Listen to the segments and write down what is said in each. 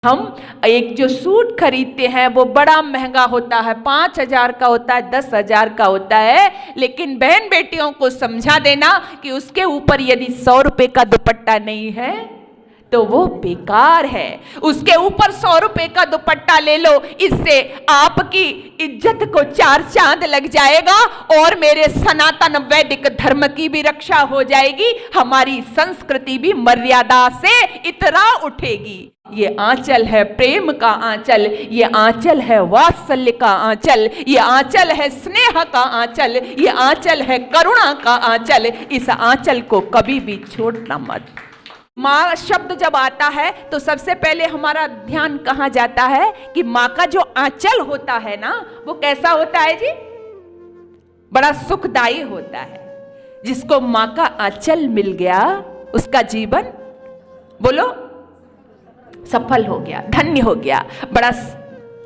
हम एक जो सूट खरीदते हैं वो बड़ा महंगा होता है, 5,000 का होता है, 10,000 का होता है, लेकिन बहन बेटियों को समझा देना कि उसके ऊपर यदि 100 रुपए का दुपट्टा नहीं है तो वो बेकार है। उसके ऊपर 100 रुपए का दुपट्टा ले लो, इससे आपकी इज्जत को 4 चांद लग जाएगा और मेरे सनातन वैदिक धर्म की भी रक्षा हो जाएगी, हमारी संस्कृति भी मर्यादा से इतरा उठेगी। ये आंचल है प्रेम का आंचल, ये आंचल है वात्सल्य का आंचल, ये आंचल है स्नेह का आंचल, ये आंचल है करुणा का आंचल। इस आंचल को कभी भी छोड़ना मत। माँ शब्द जब आता है तो सबसे पहले हमारा ध्यान कहाँ जाता है कि माँ का जो आंचल होता है ना, वो कैसा होता है जी? बड़ा सुखदायी होता है। जिसको माँ का आंचल मिल गया उसका जीवन बोलो सफल हो गया, धन्य हो गया। बड़ा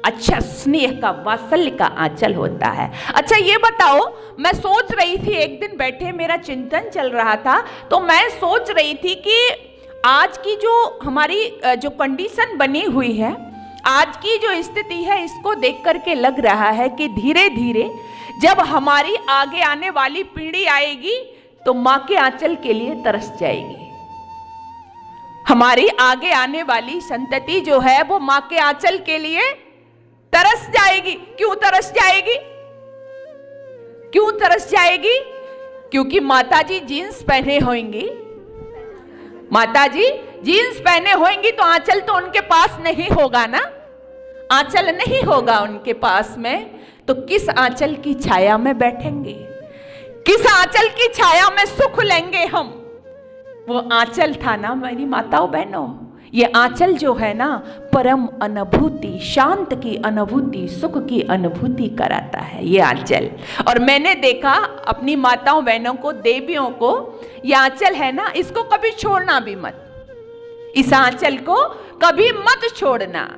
अच्छा स्नेह का वात्सल्य का आंचल होता है। अच्छा ये बताओ, मैं सोच रही थी, एक दिन बैठे मेरा चिंतन चल रहा था, तो मैं सोच रही थी कि आज की जो हमारी जो कंडीशन बनी हुई है, आज की जो स्थिति है, इसको देख करके लग रहा है कि धीरे धीरे जब हमारी आगे आने वाली पीढ़ी आएगी तो माँ के आंचल के लिए तरस जाएगी। हमारी आगे आने वाली संतति जो है वो माँ के आंचल के लिए तरस जाएगी। क्यों तरस जाएगी? क्यों तरस जाएगी? क्योंकि माताजी जीन्स पहने होंगी, माताजी जीन्स पहने होंगी तो आंचल तो उनके पास नहीं होगा ना, आंचल नहीं होगा उनके पास में, तो किस आंचल की छाया में बैठेंगे? किस आंचल की छाया में सुख लेंगे हम? वो आंचल था ना मेरी माताओं बहनों, ये आंचल जो है ना परम अनुभूति, शांत की अनुभूति, सुख की अनुभूति कराता है ये आंचल। और मैंने देखा अपनी माताओं बहनों को, देवियों को, ये आंचल है ना, इसको कभी छोड़ना भी मत। इस आंचल को कभी मत छोड़ना।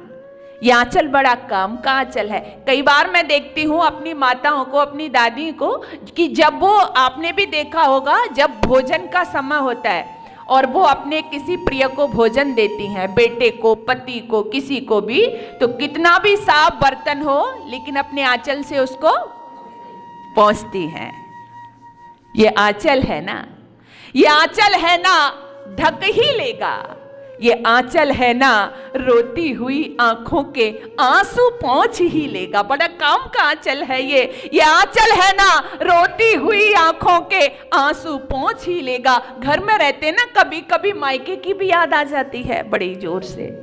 ये आंचल बड़ा काम का आंचल है। कई बार मैं देखती हूँ अपनी माताओं को, अपनी दादी को, कि जब वो, आपने भी देखा होगा, जब भोजन का समय होता है और वो अपने किसी प्रिय को भोजन देती हैं, बेटे को, पति को, किसी को भी, तो कितना भी साफ बर्तन हो लेकिन अपने आंचल से उसको पोंछती हैं। ये आंचल है ना, ये आंचल है ना ढक ही लेगा, ये आंचल है ना रोती हुई आंखों के आंसू पोंछ ही लेगा। बड़ा काम का आंचल है ये आंचल है ना रोती हुई आंखों के आंसू पोंछ ही लेगा। घर में रहते ना कभी कभी मायके की भी याद आ जाती है बड़ी जोर से,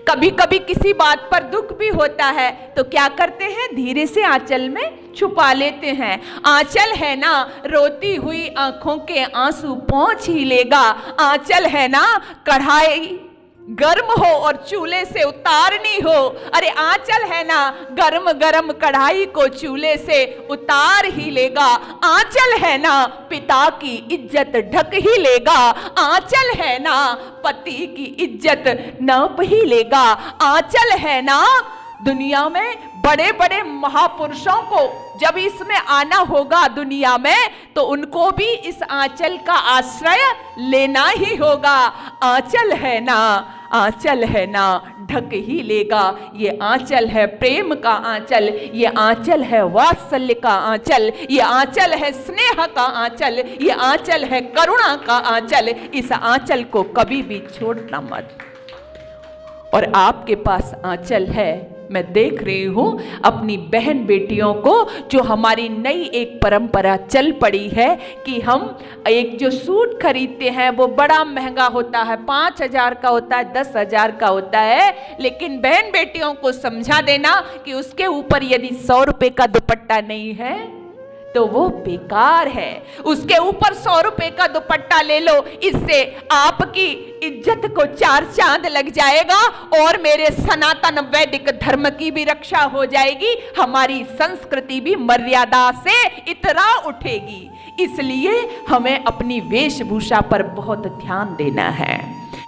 कभी कभी किसी बात पर दुख भी होता है तो क्या करते हैं, धीरे से आंचल में छुपा लेते हैं। आंचल है ना रोती हुई आंखों के आंसू पोंछ ही लेगा। आंचल है ना कढ़ाई गर्म हो और चूल्हे से उतारनी हो, अरे आंचल है ना गर्म गर्म कढ़ाई को चूल्हे से उतार ही लेगा। आंचल है ना पिता की इज्जत ढक ही लेगा। आंचल है ना पति की इज्जत नाप ही लेगा। आंचल है ना दुनिया में बड़े बड़े महापुरुषों को जब इसमें आना होगा दुनिया में, तो उनको भी इस आंचल का आश्रय लेना ही होगा। आंचल है ना, आंचल है ना ढक ही लेगा। ये आंचल है प्रेम का आंचल, ये आंचल है वात्सल्य का आंचल, ये आंचल है स्नेह का आंचल, ये आंचल है करुणा का आंचल। इस आंचल को कभी भी छोड़ना मत। और आपके पास आंचल है, मैं देख रही हूं अपनी बहन बेटियों को, जो हमारी नई एक परंपरा चल पड़ी है कि हम एक जो सूट खरीदते हैं वो बड़ा महंगा होता है, 5,000 का होता है, 10,000 का होता है, लेकिन बहन बेटियों को समझा देना कि उसके ऊपर यदि 100 रुपए का दुपट्टा नहीं है तो वो बेकार है। उसके ऊपर 100 रुपए का दुपट्टा ले लो, इससे आपकी इज्जत को 4 चांद लग जाएगा और मेरे सनातन वैदिक धर्म की भी रक्षा हो जाएगी, हमारी संस्कृति भी मर्यादा से इतरा उठेगी। इसलिए हमें अपनी वेशभूषा पर बहुत ध्यान देना है।